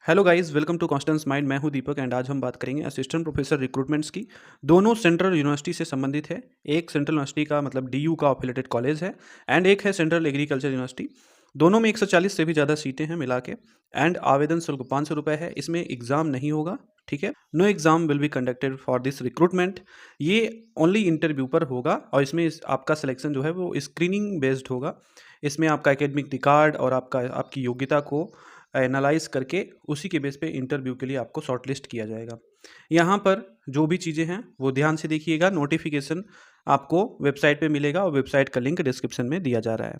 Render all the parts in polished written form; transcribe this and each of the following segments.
Hello guys, welcome to Constance mind. मैं हूं दीपक and आज हम बात करेंगे असिस्टेंट प्रोफेसर रिक्रूटमेंट्स की। दोनों सेंट्रल यूनिवर्सिटी से संबंधित है। एक सेंट्रल यूनिवर्सिटी का मतलब डीयू का अफिलेटेड कॉलेज है एंड एक है सेंट्रल एग्रीकल्चर यूनिवर्सिटी। दोनों में 140 से भी ज़्यादा सीटें हैं मिला के। एंड आवेदन शुल्क 500 रुपये है। इसमें एग्ज़ाम नहीं होगा, ठीक है। No exam will be conducted for this recruitment. ये ओनली इंटरव्यू पर होगा और इसमें आपका सिलेक्शन जो है वो स्क्रीनिंग बेस्ड होगा। इसमें आपका एकेडमिक रिकॉर्ड और आपकी योग्यता को एनालाइज करके उसी के बेस पे इंटरव्यू के लिए आपको शॉर्टलिस्ट किया जाएगा। यहाँ पर जो भी चीज़ें हैं वो ध्यान से देखिएगा। नोटिफिकेशन आपको वेबसाइट पे मिलेगा और वेबसाइट का लिंक डिस्क्रिप्शन में दिया जा रहा है।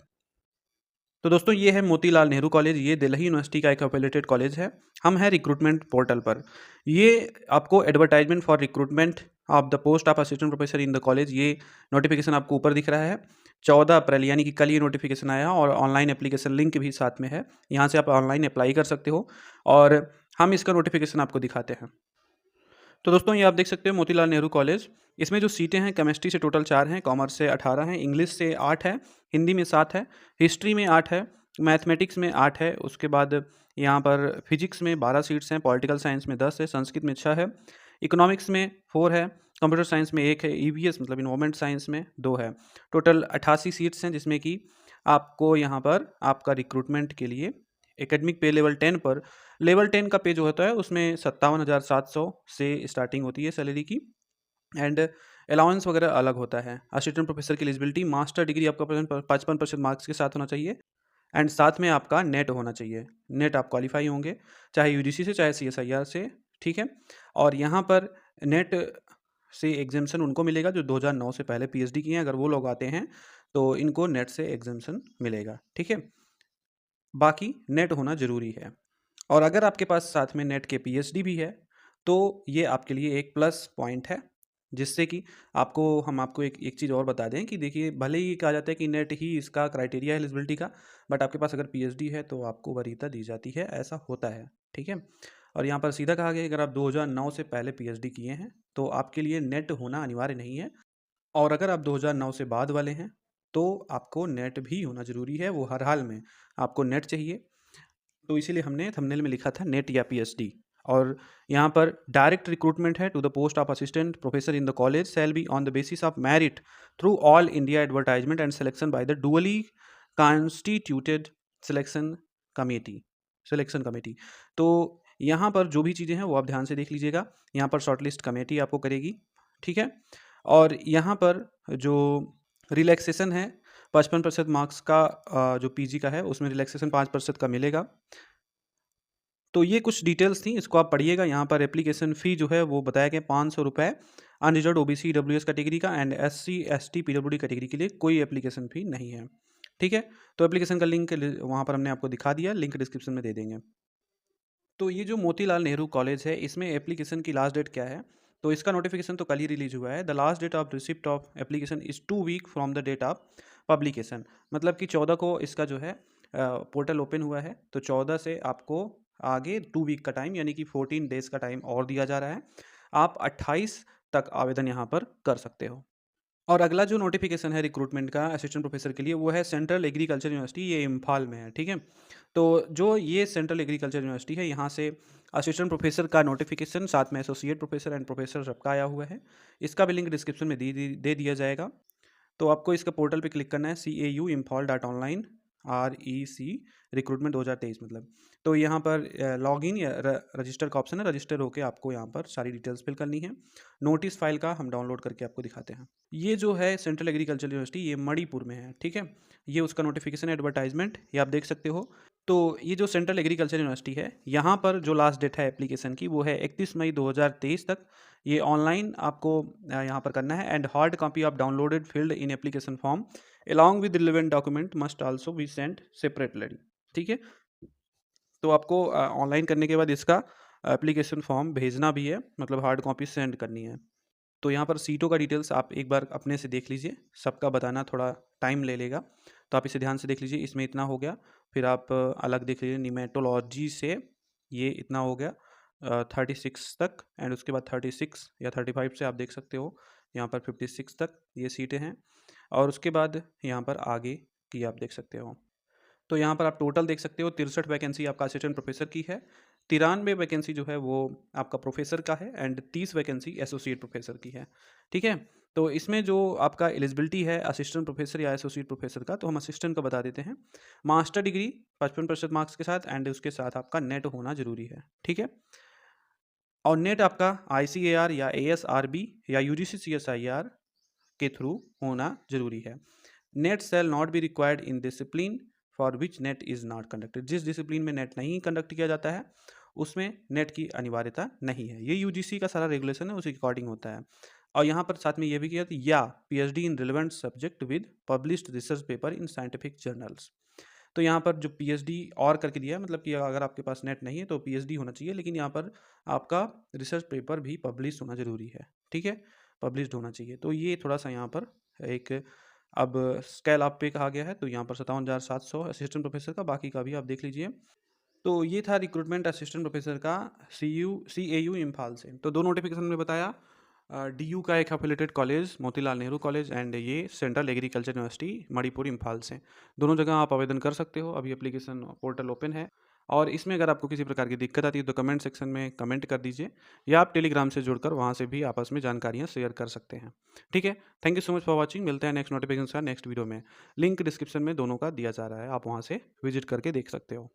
तो दोस्तों, ये है मोतीलाल नेहरू कॉलेज। ये दिल्ली यूनिवर्सिटी का एक अफिलिएटेड कॉलेज है। हम हैं रिक्रूटमेंट पोर्टल पर। ये आपको advertisement for recruitment of the post of assistant professor in the college, ये नोटिफिकेशन आपको ऊपर दिख रहा है। 14 अप्रैल यानी कि कल ये नोटिफिकेशन आया और ऑनलाइन एप्लीकेशन लिंक भी साथ में है। यहाँ से आप ऑनलाइन अप्लाई कर सकते हो और हम इसका नोटिफिकेशन आपको दिखाते हैं। तो दोस्तों, ये आप देख सकते हो मोतीलाल नेहरू कॉलेज। इसमें जो सीटें हैं, केमिस्ट्री से टोटल 4 हैं, कॉमर्स से 18 हैं, इंग्लिश से 8 है, हिंदी में 7 है, हिस्ट्री में 8 है, मैथमेटिक्स में 8 है। उसके बाद यहाँ पर फिजिक्स में 12 सीट्स हैं, पॉलिटिकल साइंस में 10 है, संस्कृत में 6 है, इकोनॉमिक्स में 4 है, कंप्यूटर साइंस में 1 है, ईवीएस मतलब इन्वायरमेंट साइंस में 2 है। टोटल 88 सीट्स हैं, जिसमें कि आपको यहाँ पर आपका रिक्रूटमेंट के लिए एकेडमिक पे लेवल 10 का पे जो होता है उसमें 57,700 से स्टार्टिंग होती है सैलरी की। एंड अलाउंस वगैरह अलग होता है। असिस्टेंट प्रोफेसर की एलिजिबिलिटी मास्टर डिग्री आपका 55% मार्क्स के साथ होना चाहिए एंड साथ में आपका नेट होना चाहिए। नेट आप क्वालिफाई होंगे, चाहे यूजीसी से चाहे सीएसआईआर से, ठीक है। और यहाँ पर नेट से एग्जामेशन उनको मिलेगा जो 2009 से पहले पीएचडी किए हैं। अगर वो लोग आते हैं तो इनको नेट से एग्जामेशन मिलेगा, ठीक है। बाकी नेट होना ज़रूरी है। और अगर आपके पास साथ में नेट के पीएचडी भी है तो ये आपके लिए एक प्लस पॉइंट है। जिससे कि हम आपको एक एक चीज़ और बता दें कि देखिए, भले ही कहा जाता है कि नेट ही इसका क्राइटेरिया है एलिजिबिलिटी का, बट आपके पास अगर पीएचडी है तो आपको वरीयता दी जाती है, ऐसा होता है, ठीक है। और यहाँ पर सीधा कहा गया है, अगर आप 2009 से पहले पीएचडी किए हैं तो आपके लिए नेट होना अनिवार्य नहीं है। और अगर आप 2009 से बाद वाले हैं तो आपको नेट भी होना ज़रूरी है। वो हर हाल में आपको नेट चाहिए। तो इसीलिए हमने थंबनेल में लिखा था नेट या पीएचडी। और यहाँ पर डायरेक्ट रिक्रूटमेंट है to the post of assistant professor in the college shall be on the basis of merit through all India advertisement and selection by the duly constituted selection committee. तो यहाँ पर जो भी चीज़ें हैं वो आप ध्यान से देख लीजिएगा। यहाँ पर शॉर्टलिस्ट कमेटी आपको करेगी, ठीक है। और यहाँ पर जो रिलैक्सेशन है 55% मार्क्स का, जो पीजी का है उसमें रिलैक्सेशन 5% का मिलेगा। तो ये कुछ डिटेल्स थी, इसको आप पढ़िएगा। यहाँ पर एप्लीकेशन फ़ी जो है वो बताया गया 500 रुपये। अनरिजर्व ओबीसी ईडब्ल्यूएस कैटेगरी का and SC ST PWD category के लिए कोई एप्लीकेशन फ़ी नहीं है, ठीक है। तो एप्लीकेशन का लिंक वहाँ पर हमने आपको दिखा दिया, लिंक डिस्क्रिप्शन में दे देंगे। तो ये जो मोतीलाल नेहरू कॉलेज है, इसमें एप्लीकेशन की लास्ट डेट क्या है? तो इसका नोटिफिकेशन तो कल ही रिलीज हुआ है। The last date of receipt of application is 2 week from the date of publication. मतलब कि 14 को इसका जो है पोर्टल ओपन हुआ है, तो 14 से आपको आगे 2 वीक का टाइम यानी कि 14 डेज़ का टाइम और दिया जा रहा है। आप 28 तक आवेदन यहाँ पर कर सकते हो। और अगला जो नोटिफिकेशन है रिक्रूटमेंट का असिस्टेंट प्रोफेसर के लिए, वो है सेंट्रल एग्रीकल्चर यूनिवर्सिटी, ये इम्फाल में है, ठीक है। तो जो ये सेंट्रल एग्रीकल्चर यूनिवर्सिटी है, यहाँ से असिस्टेंट प्रोफेसर का नोटिफिकेशन साथ में एसोसिएट प्रोफेसर एंड प्रोफेसर सबका आया हुआ है। इसका भी लिंक डिस्क्रिप्शन में दे दिया जाएगा। तो आपको इसका पोर्टल पे क्लिक करना है, CAU-imphal.online REC रिक्रूटमेंट 2023 मतलब। तो यहाँ पर लॉगिन या रजिस्टर का ऑप्शन है, रजिस्टर होकर आपको यहाँ पर सारी डिटेल्स फिल करनी है। नोटिस फाइल का हम डाउनलोड करके आपको दिखाते हैं। ये जो है सेंट्रल एग्रीकल्चर यूनिवर्सिटी, ये मणिपुर में है, ठीक है। ये उसका नोटिफिकेशन एडवर्टाइजमेंट ये आप देख सकते हो। तो ये जो सेंट्रल एग्रीकल्चर यूनिवर्सिटी है, यहाँ पर जो लास्ट डेट है एप्लीकेशन की वो है 31 मई 2023 तक। ये ऑनलाइन आपको यहाँ पर करना है and hard copy of downloaded field in application form along with relevant document must also be sent separately, ठीक है। तो आपको ऑनलाइन करने के बाद इसका एप्लीकेशन फॉर्म भेजना भी है, मतलब हार्ड कॉपी सेंड करनी है। तो यहाँ पर सीटों का डिटेल्स आप एक बार अपने से देख लीजिए, सबका बताना थोड़ा टाइम ले लेगा, तो आप इसे ध्यान से देख लीजिए। इसमें इतना हो गया, फिर आप अलग देख लीजिए निमेटोलॉजी से ये इतना हो गया 36 तक, एंड उसके बाद 36 या 35 से आप देख सकते हो यहाँ पर 56 तक ये सीटें हैं। और उसके बाद यहाँ पर आगे की आप देख सकते हो। तो यहाँ पर आप टोटल देख सकते हो 63 वैकेंसी आपका असिस्टेंट प्रोफेसर की है 93 वैकेंसी जो है वो आपका प्रोफ़ेसर का है एंड 30 वैकेंसी एसोसिएट प्रोफ़ेसर की है, ठीक है? तो इसमें जो आपका एलिजिबिलिटी है असिस्टेंट प्रोफ़ेसर या एसोसिएट प्रोफ़ेसर का, तो हम असिस्टेंट का बता देते हैं। मास्टर डिग्री 55% मार्क्स के साथ एंड उसके साथ आपका नेट होना ज़रूरी है, ठीक है? और नेट आपका आईसीएआर या एएसआरबी या यूजीसी सीएसआईआर के थ्रू होना ज़रूरी है। Net shall not be required in discipline for which net is not conducted. जिस डिसिप्लिन में नेट नहीं कंडक्ट किया जाता है, उसमें नेट की अनिवार्यता नहीं है। ये यूजीसी का सारा रेगुलेशन है, उसी के अकॉर्डिंग होता है। और यहाँ पर साथ में ये भी किया था या PhD in relevant subject with published research paper in scientific journals. तो यहाँ पर जो पीएचडी और करके दिया है, मतलब कि अगर आपके पास नेट नहीं है तो पीएचडी होना चाहिए, लेकिन यहाँ पर आपका रिसर्च पेपर भी पब्लिश होना ज़रूरी है, ठीक है? पब्लिश्ड होना चाहिए। तो ये थोड़ा-सा यहाँ पर एक अब स्केल आप पे कहा गया है, तो यहाँ पर 57,700 असिस्टेंट प्रोफ़ेसर का, बाकी का भी आप देख लीजिए। तो ये था रिक्रूटमेंट असिस्टेंट प्रोफ़ेसर का सीएयू इम्फाल से। तो 2 नोटिफ़िकेशन में बताया डीयू का एक affiliated college Motilal Nehru college and ये central agriculture university Manipur Imphal से। दोनों जगह आप आवेदन कर सकते हो, अभी एप्लीकेशन पोर्टल ओपन है। और इसमें अगर आपको किसी प्रकार की दिक्कत आती है तो कमेंट सेक्शन में कमेंट कर दीजिए, या आप टेलीग्राम से जुड़कर वहाँ से भी आपस में जानकारियाँ शेयर कर सकते हैं, ठीक है? Thank you so much for watching. मिलते हैं नेक्स्ट नोटिफिकेशन के साथ नेक्स्ट वीडियो में। लिंक डिस्क्रिप्शन में दोनों का दिया जा रहा है, आप वहाँ से विजिट करके देख सकते हो।